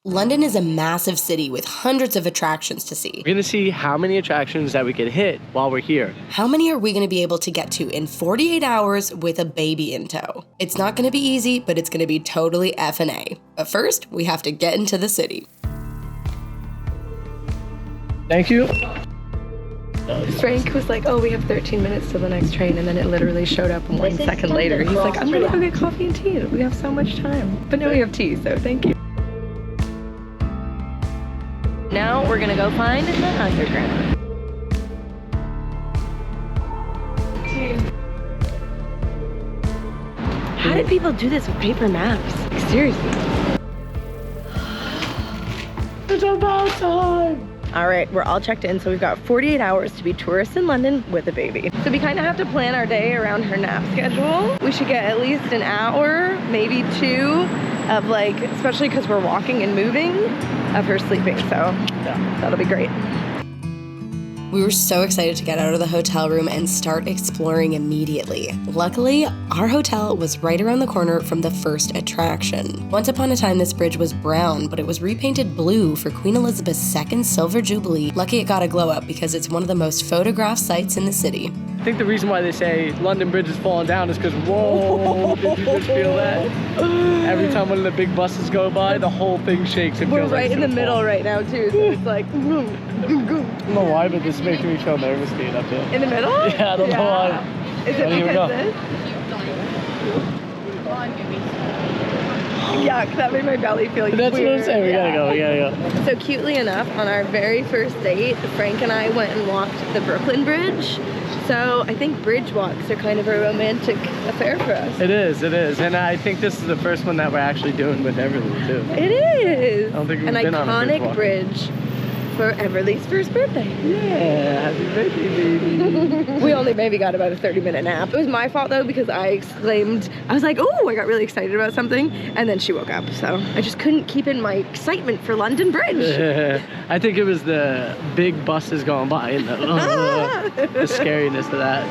London is a massive city with hundreds of attractions to see. We're gonna see how many attractions that we could hit while we're here. How many are we gonna be able to get to in 48 hours with a baby in tow? It's not gonna be easy, but it's gonna be totally FnA. But first, we have to get into the city. Thank you. Frank was like, oh, we have 13 minutes till the next train, and then it literally showed up 1 second later. He's like, I'm gonna go get coffee and tea. We have so much time. But now we have tea, so thank you. Now we're gonna go find the underground. How did people do this with paper maps? Like, seriously. It's about time. All right, we're all checked in, so we've got 48 hours to be tourists in London with a baby. So we kind of have to plan our day around her nap schedule. We should get at least an hour, maybe 2, of like, especially because we're walking and moving, of her sleeping, so yeah, that'll be great. We were so excited to get out of the hotel room and start exploring immediately. Luckily, our hotel was right around the corner from the first attraction. Once upon a time, this bridge was brown, but it was repainted blue for Queen Elizabeth's II Silver Jubilee. Lucky it got a glow up because it's one of the most photographed sites in the city. I think the reason why they say London Bridge is falling down is because, whoa, did you just feel that? Every time one of the big buses go by, the whole thing shakes. We're right in the middle right now, too, so it's like, I don't know why, but this makes me feel nervous being up here. in the middle? Yeah, I don't know why. Is it because this? Yuck, that made my belly feel That's weird. what I'm saying, we gotta go. So cutely enough, on our very first date, Frank and I went and walked the Brooklyn Bridge. So I think bridge walks are kind of a romantic affair for us. It is. And I think this is the first one that we're actually doing with Everly, too. It is! I don't think we've an been on a bridge iconic walk. bridge for Everly's first birthday. Yeah, happy birthday, baby. We only maybe got about a 30-minute nap. It was my fault though, because I exclaimed, I was like, oh, I got really excited about something, and then she woke up. So I just couldn't keep in my excitement for London Bridge. I think it was the big buses going by and the scariness of that.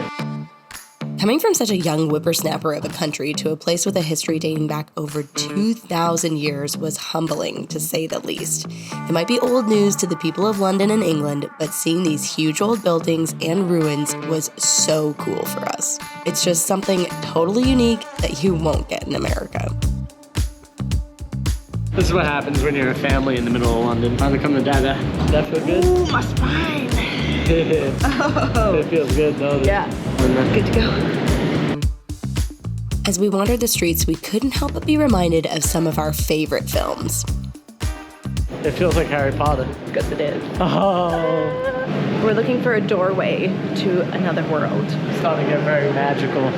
Coming from such a young whippersnapper of a country to a place with a history dating back over 2,000 years was humbling, to say the least. It might be old news to the people of London and England, but seeing these huge old buildings and ruins was so cool for us. It's just something totally unique that you won't get in America. This is what happens when you're a family in the middle of London. Finally come to Dada. Does that feel good? Ooh, my spine. Oh. It feels good though. Yeah, good to go. As we wandered the streets, we couldn't help but be reminded of some of our favorite films. It feels like Harry Potter. Because it is. Oh. We're looking for a doorway to another world. It's starting to get very magical.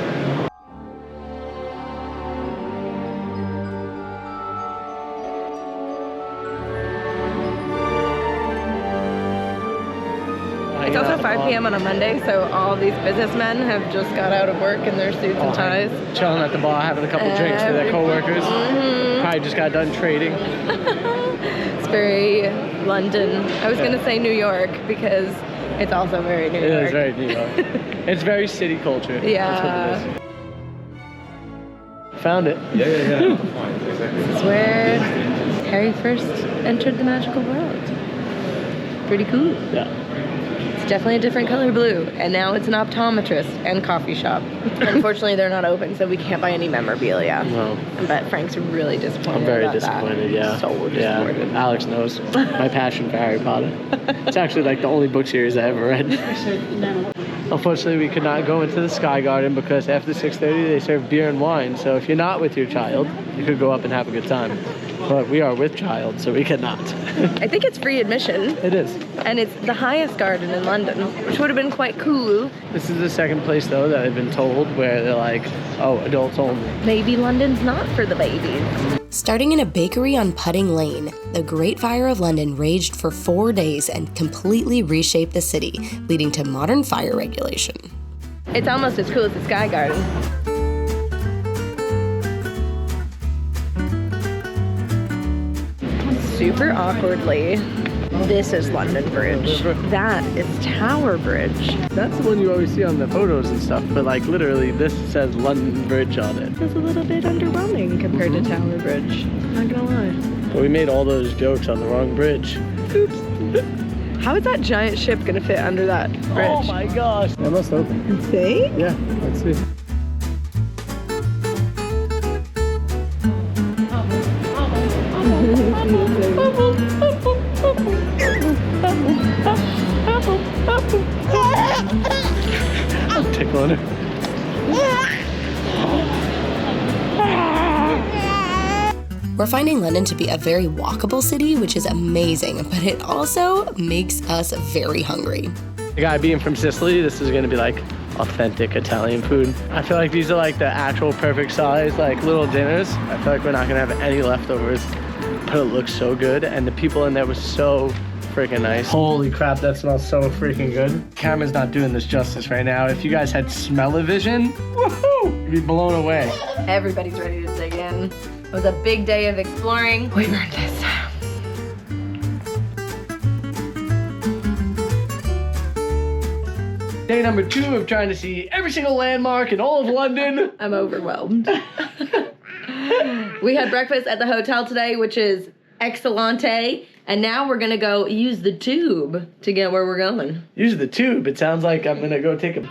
It's also 5 p.m. on a Monday, so all these businessmen have just got out of work in their suits and ties. Chilling at the bar, having a couple drinks with their coworkers. Probably just got done trading. It's very London. I was going to say New York because it's also very New York. It is very New York. It's very city culture. Yeah. That's what it is. Found it. Yeah. This is where Harry first entered the magical world. Pretty cool. Yeah. Definitely a different color blue, and now it's an optometrist and coffee shop. Unfortunately, they're not open, so we can't buy any memorabilia. No. But Frank's really disappointed. I'm very about disappointed, that. yeah. So disappointed. Yeah, Alex knows my passion for Harry Potter. It's actually like the only book series I ever read. Unfortunately, we could not go into the Sky Garden because after 6:30 they serve beer and wine. So if you're not with your child, you could go up and have a good time. But we are with child, so we cannot. I think it's free admission. It is. And it's the highest garden in London, which would have been quite cool. This is the second place, though, that I've been told where they're like, oh, adults only. Maybe London's not for the babies. Starting in a bakery on Pudding Lane, the Great Fire of London raged for 4 days and completely reshaped the city, leading to modern fire regulation. It's almost as cool as the Sky Garden. Super awkwardly, this is London Bridge. That is Tower Bridge. That's the one you always see on the photos and stuff, but like literally this says London Bridge on it. It's a little bit underwhelming compared to Tower Bridge. Not gonna lie. But we made all those jokes on the wrong bridge. Oops. How is that giant ship gonna fit under that bridge? Oh my gosh. That must open. You think? Yeah, let's see. I'm tickling her. We're finding London to be a very walkable city, which is amazing, but it also makes us very hungry. The guy being from Sicily, this is gonna be like authentic Italian food. I feel like these are like the actual perfect size, like little dinners. I feel like we're not gonna have any leftovers, but it looks so good. And the people in there were so freaking nice. Holy crap, that smells so freaking good. Camera's not doing this justice right now. If you guys had smell-o-vision, woohoo, you'd be blown away. Everybody's ready to dig in. It was a big day of exploring. We earned this. Day number 2 of trying to see every single landmark in all of London. I'm overwhelmed. We had breakfast at the hotel today, which is excellente. And now we're gonna go use the tube to get where we're going. Use the tube. It sounds like I'm gonna go take a...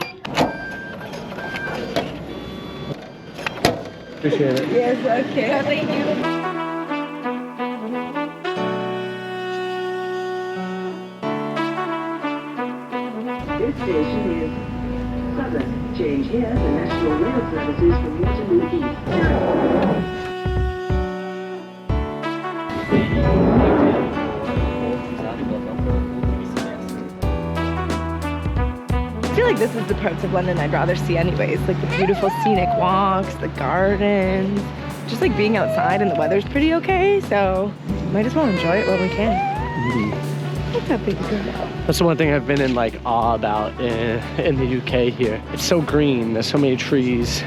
Appreciate it. Yes, okay. Thank you. This station is Southern. Change here for National Rail Services from Waterloo East. I feel like this is the parts of London I'd rather see anyways. Like the beautiful scenic walks, the gardens, just like being outside and the weather's pretty okay. So might as well enjoy it while we can. What's that big girl? That's the one thing I've been in like awe about in the UK here. It's so green, there's so many trees.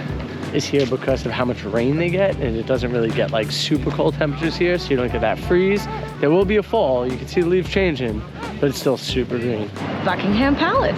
It's here because of how much rain they get, and it doesn't really get like super cold temperatures here, so you don't get that freeze. There will be a fall, you can see the leaves changing, but it's still super green. Buckingham Palace.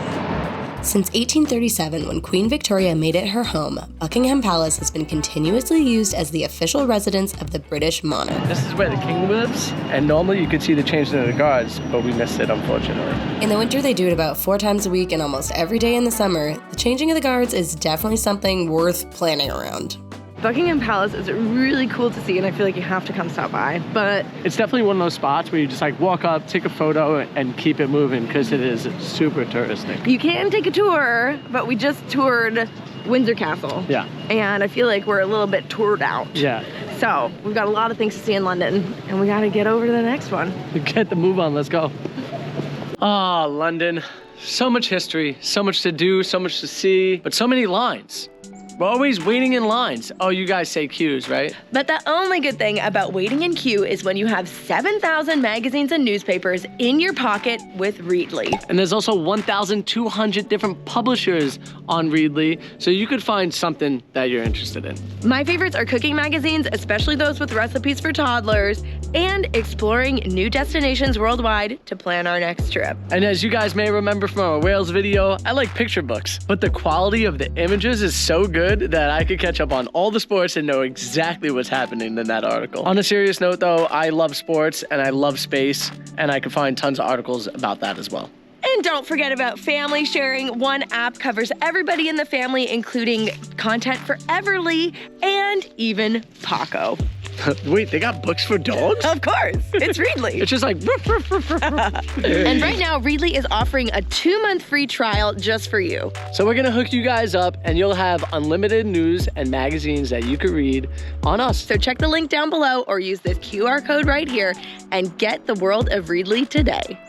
Since 1837, when Queen Victoria made it her home, Buckingham Palace has been continuously used as the official residence of the British monarch. This is where the king lives, and normally you could see the changing of the guards, but we missed it, unfortunately. In the winter, they do it about 4 times a week, and almost every day in the summer. The changing of the guards is definitely something worth planning around. Buckingham Palace is really cool to see, and I feel like you have to come stop by, but It's definitely one of those spots where you just like walk up, take a photo, and keep it moving, because it is super touristic. you can take a tour, but we just toured Windsor Castle. Yeah. And I feel like we're a little bit toured out. Yeah. So we've got a lot of things to see in London, and we gotta get over to the next one. Get the move on, let's go. Ah, London. So much history, so much to do, so much to see, but so many lines. We're always waiting in lines. Oh, you guys say queues, right? But the only good thing about waiting in queue is when you have 7,000 magazines and newspapers in your pocket with Readly. And there's also 1,200 different publishers on Readly, so you could find something that you're interested in. My favorites are cooking magazines, especially those with recipes for toddlers, and exploring new destinations worldwide to plan our next trip. And as you guys may remember from our Wales video, I like picture books, but the quality of the images is so good that I could catch up on all the sports and know exactly what's happening in that article. On a serious note though, I love sports and I love space, and I can find tons of articles about that as well. And don't forget about family sharing. One app covers everybody in the family, including content for Everly and even Paco. Wait, they got books for dogs? Of course, it's Readly. It's just like... And right now, Readly is offering a 2-month free trial just for you. So we're gonna hook you guys up and you'll have unlimited news and magazines that you could read on us. So check the link down below or use this QR code right here and get the world of Readly today.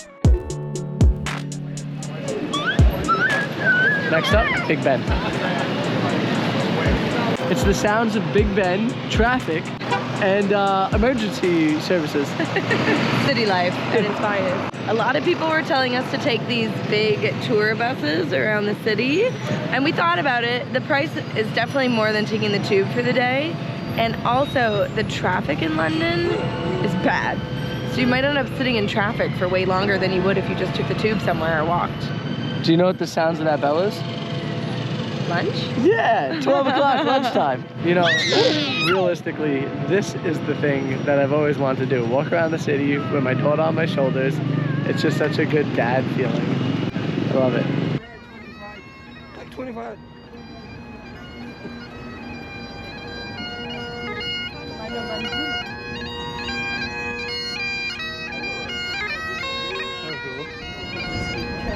Next up, Big Ben. It's the sounds of Big Ben, traffic, and emergency services. City life at its finest. A lot of people were telling us to take these big tour buses around the city, and we thought about it. The price is definitely more than taking the tube for the day, and also the traffic in London is bad. So you might end up sitting in traffic for way longer than you would if you just took the tube somewhere or walked. Do you know what the sounds of that bell is? Lunch? Yeah, 12 o'clock lunchtime. You know, realistically, this is the thing that I've always wanted to do. Walk around the city with my daughter on my shoulders. It's just such a good dad feeling. I love it. Like 25.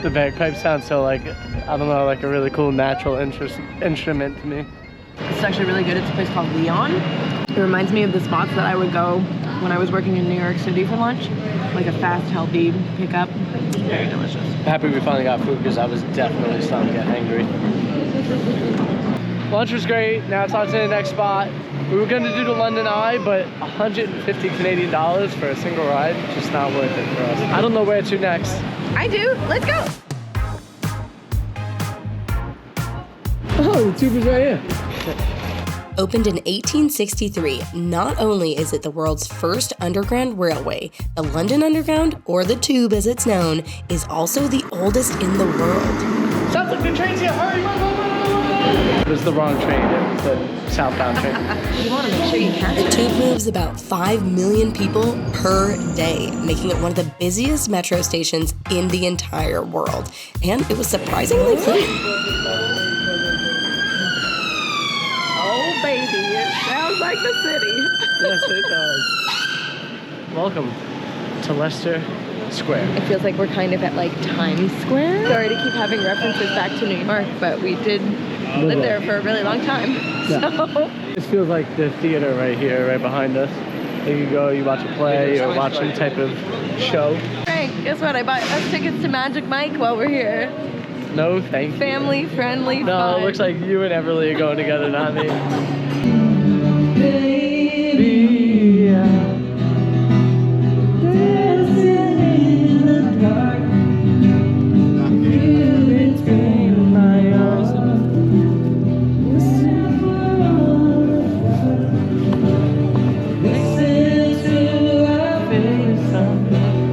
The bagpipes sound so like, I don't know, like a really cool natural instrument to me. It's actually really good. It's a place called Leon. It reminds me of the spots that I would go when I was working in New York City for lunch. Like a fast, healthy pickup. Very delicious. Happy we finally got food because I was definitely starting to get hangry. Lunch was great. Now it's on to the next spot. We were going to do the London Eye, but 150 Canadian dollars for a single ride, just not worth it for us. I don't know where to next. I do. Let's go. Oh, the tube is right here. Opened in 1863, not only is it the world's first underground railway, the London Underground, or the Tube as it's known, is also the oldest in the world. Sounds like the train's here. Hurry, run. It was the wrong train. It was the southbound train. You want to make sure you catch The it. Tube moves about 5 million people per day, making it one of the busiest metro stations in the entire world. And it was surprisingly clean. Oh, baby. It sounds like the city. Yes, it does. Welcome to Leicester Square. It feels like we're kind of at like Times Square. Sorry to keep having references back to New York, but we did live there for a really long time. Yeah. So This feels like the theater right here, right behind us. There you go, you watch a play or watch some type of show. Frank, guess what? I bought us tickets to Magic Mike while we're here. No, thank you. Family friendly. No, fun. it looks like you and Everly are going together, not me.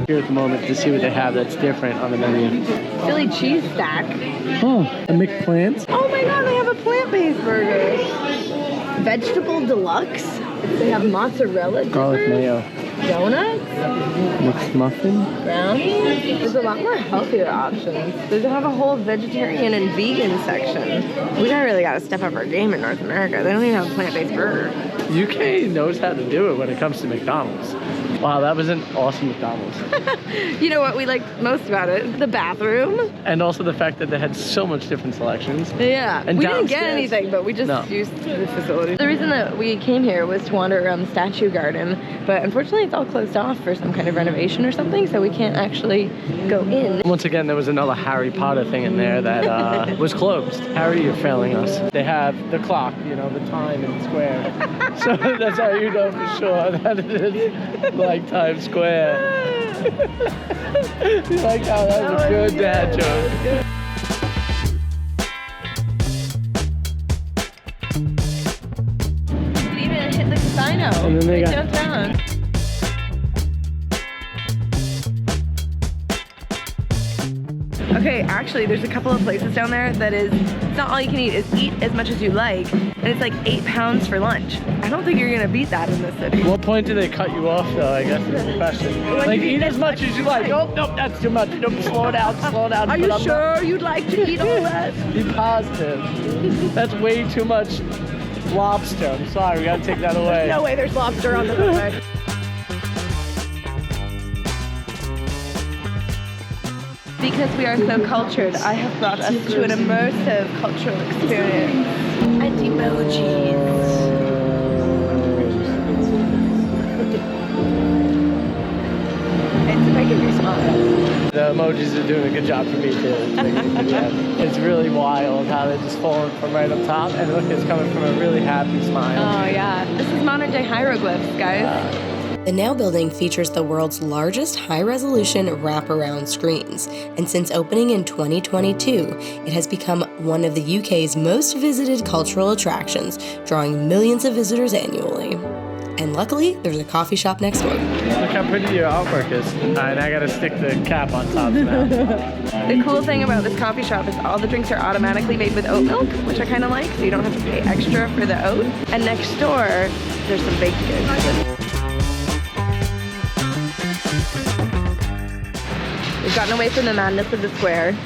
Here at the moment to see what they have that's different on the menu. Philly cheese stack. Oh, a McPlant? Oh my god, they have a plant-based burger. Vegetable deluxe. They have mozzarella Garlic dippers, mayo. donuts, Mixed muffin? brownies. There's a lot more healthier options. They have a whole vegetarian and vegan section. We really gotta step up our game in North America. They don't even have a plant-based burger. UK knows how to do it when it comes to McDonald's. Wow, that was an awesome McDonald's. You know what we liked most about it? The bathroom. And also the fact that they had so much different selections. Yeah, And we didn't get downstairs- anything, but we just No. used the facility. The reason that we came here was to wander around the statue garden, but unfortunately it's all closed off for some kind of renovation or something, so we can't actually go in. Once again, there was another Harry Potter thing in there that was closed. Harry, you're failing us. They have the clock, you know, the time in the square. So that's how you know for sure that it is like Times Square. You like how that was a good dad joke. You can even hit the casino And then they right got- downtown. Okay, actually, there's a couple of places down there that is, it's not all you can eat, it's eat as much as you like, and it's like £8 for lunch. I don't think you're gonna beat that in this city. What point do they cut you off though, I guess is the question. Like eat as much as you like. Nope, nope, that's too much. Nope, slow it down, slow it down. Are But you I'm sure you'd like to eat all that? Be positive. That's way too much lobster. I'm sorry, we gotta take that away. No way there's lobster on the buffet. Because we are so cultured, I have brought us to an immersive cultural experience. And emojis. It's making me smile. The emojis are doing a good job for me too. It's really wild how they're just falling from right up top, and look, it's coming from a really happy smile. Oh yeah, this is modern day hieroglyphs, guys. The Now building features the world's largest high-resolution wraparound screens, and since opening in 2022, it has become one of the UK's most visited cultural attractions, drawing millions of visitors annually. And luckily, there's a coffee shop next door. Look how pretty your artwork is. Alright, I gotta stick the cap on top now. The cool thing about this coffee shop is all the drinks are automatically made with oat milk, which I kind of like, so you don't have to pay extra for the oat. And next door, there's some baked goods. We've gotten away from the madness of the square.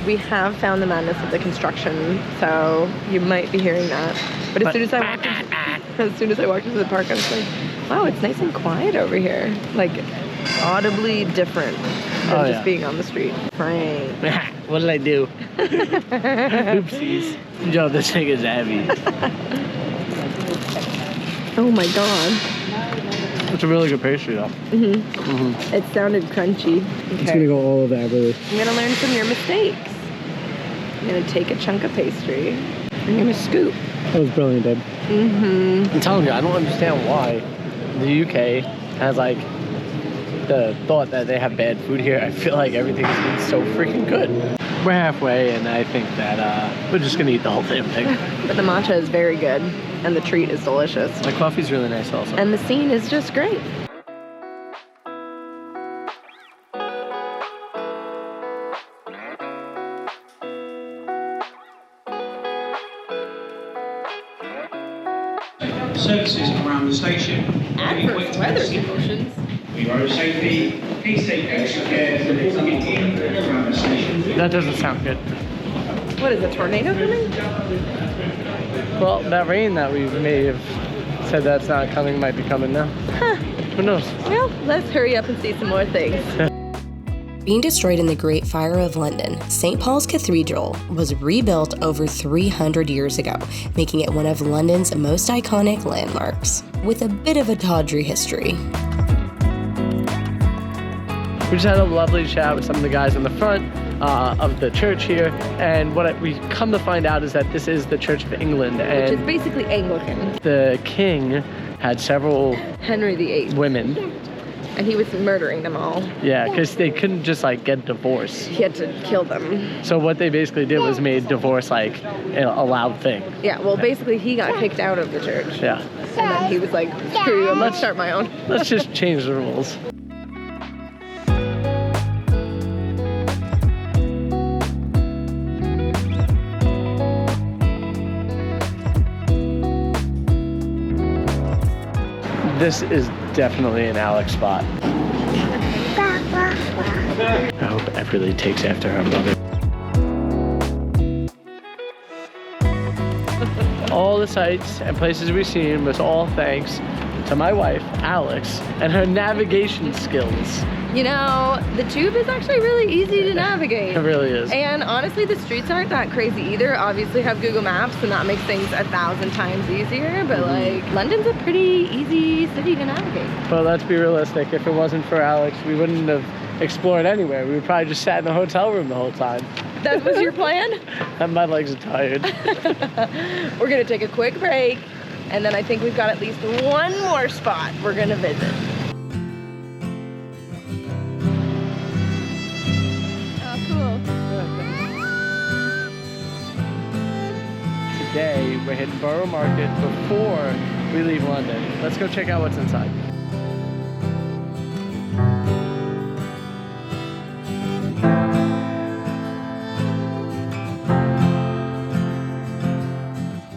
We have found the madness of the construction, so you might be hearing that. But as soon as I walked into the park, I was like, wow, it's nice and quiet over here. Like, audibly different than just being on the street. Frank. What did I do? Oopsies. Yo, this thing is heavy. Oh my god. It's a really good pastry though. It sounded crunchy. Okay. It's gonna go all over everything. I'm gonna learn from your mistakes. I'm gonna take a chunk of pastry. I'm gonna scoop. That was brilliant, babe. I'm telling you, I don't understand why the UK has like the thought that they have bad food here. I feel like everything's been so freaking good. We're halfway, and I think that we're just gonna eat the whole damn thing. But the matcha is very good, and the treat is delicious. The coffee's really nice also. And the scene is just great. Services around the station. Adverse weather conditions. We rode safely. Please take extra care for the in around the station. That doesn't sound good. What is a tornado coming? Well, that rain that we may have said that's not coming might be coming now. Huh. Who knows? Well, let's hurry up and see some more things. Being destroyed in the Great Fire of London, St. Paul's Cathedral was rebuilt over 300 years ago, making it one of London's most iconic landmarks, with a bit of a tawdry history. We just had a lovely chat with some of the guys in the front of the church here, and what we come to find out is that this is the Church of England, and Which is basically Anglican. the king had several Henry VIII. women. And he was murdering them all. Yeah, because they couldn't just like get divorced. He had to kill them. So what they basically did was made divorce like a loud thing. Yeah, well, basically he got kicked out of the church. Yeah. And then he was like, screw you, let's start my own. Let's just change the rules. This is definitely an Alex spot. I hope Everly takes after her mother. All the sights and places we've seen was all thanks to my wife, Alex, and her navigation skills. You know, the tube is actually really easy to navigate. It really is. And honestly, the streets aren't that crazy either. Obviously have Google Maps, and that makes things 1,000 times easier, but like, London's a pretty easy city to navigate. But let's be realistic, if it wasn't for Alex, we wouldn't have explored anywhere. We would probably just sat in the hotel room the whole time. That was your plan? And my legs are tired. We're gonna take a quick break, and then I think we've got at least one more spot we're gonna visit. Oh, cool. Today, we're hitting Borough Market before we leave London. Let's go check out what's inside.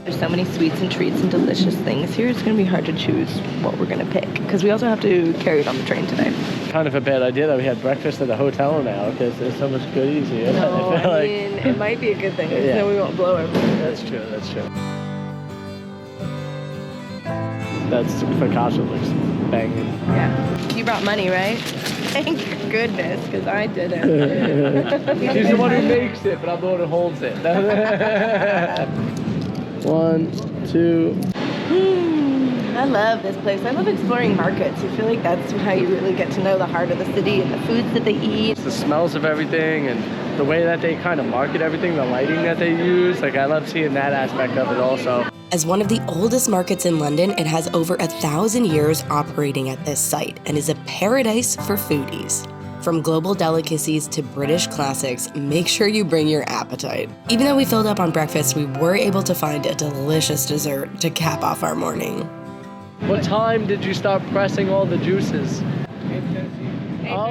There's so many sweets and treats and delicious things here. It's gonna be hard to choose what we're gonna pick, because we also have to carry it on the train today. Kind of a bad idea that we had breakfast at the hotel now, because there's so much goodies here. No, I feel I mean, it might be a good thing, Yeah. so we won't blow everything. That's true, that's true. That's focaccia looks banging. Yeah. You brought money, right? Thank goodness, because I didn't. She's the one who makes it, but I'm the one who holds it. 1, 2. I love this place. I love exploring markets. I feel like that's how you really get to know the heart of the city and the foods that they eat. The smells of everything and the way that they kind of market everything, the lighting that they use. Like, I love seeing that aspect of it also. As one of the oldest markets in London, it has over 1,000 years operating at this site and is a paradise for foodies. From global delicacies to British classics, make sure you bring your appetite. Even though we filled up on breakfast, we were able to find a delicious dessert to cap off our morning. What time did you start pressing all the juices?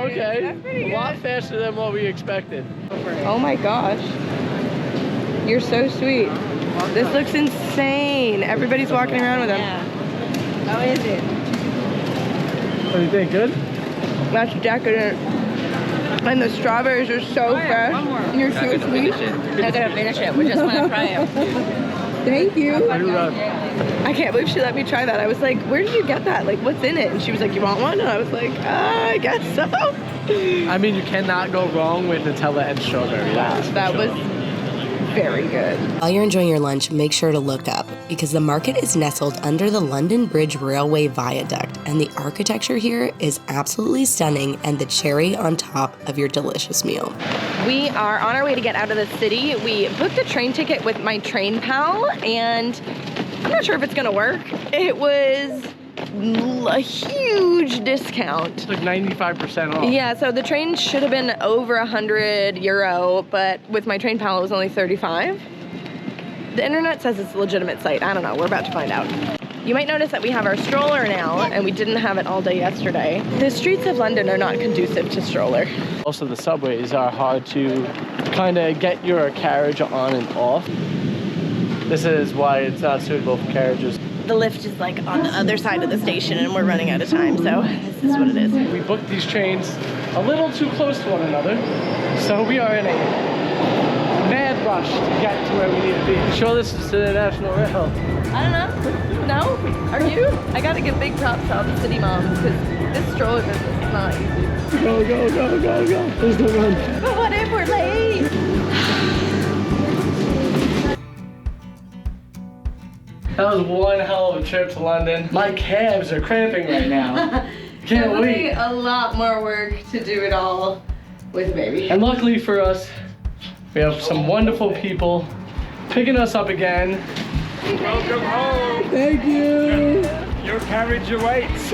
okay. That's pretty A lot good. faster than what we expected. Oh my gosh. You're so sweet. This looks insane. Everybody's walking around with them. How is it? What do you think? Good? That's decadent. And the strawberries are so fresh. And you're so sweet. Not gonna finish it. We just want to try it. Thank you. I I can't believe she let me try that. I was like, where did you get that? Like, what's in it? And she was like, you want one? And I was like, I guess so. mean, you cannot go wrong with Nutella and strawberry. That was very good. While you're enjoying your lunch, make sure to look up because the market is nestled under the London Bridge Railway Viaduct and the architecture here is absolutely stunning and the cherry on top of your delicious meal. We are on our way to get out of the city. We booked a train ticket with my train pal and I'm not sure if it's gonna work. It was a huge discount. It's like 95% off. Yeah, so the train should have been over €100, but with my train pal it was only 35. The internet says it's a legitimate site. I don't know, we're about to find out. You might notice that we have our stroller now, and we didn't have it all day yesterday. The streets of London are not conducive to stroller. Also, the subways are hard to kind of get your carriage on and off. This is why it's not suitable for carriages. The lift is like on the other side of the station, and we're running out of time, so this is what it is. We booked these trains a little too close to one another, so we are in a mad rush to get to where we need to be. Sure, this is to the National Rail. I don't know. No? Are you? I gotta give big props to all the city moms, because this stroller business is not easy. Go, go, go, go, go. There's the run. But what if we're late? That was one hell of a trip to London. My calves are cramping right now. Can't wait. A lot more work to do it all with baby. And luckily for us, we have some wonderful people picking us up again. Welcome home. Thank you. Your carriage awaits.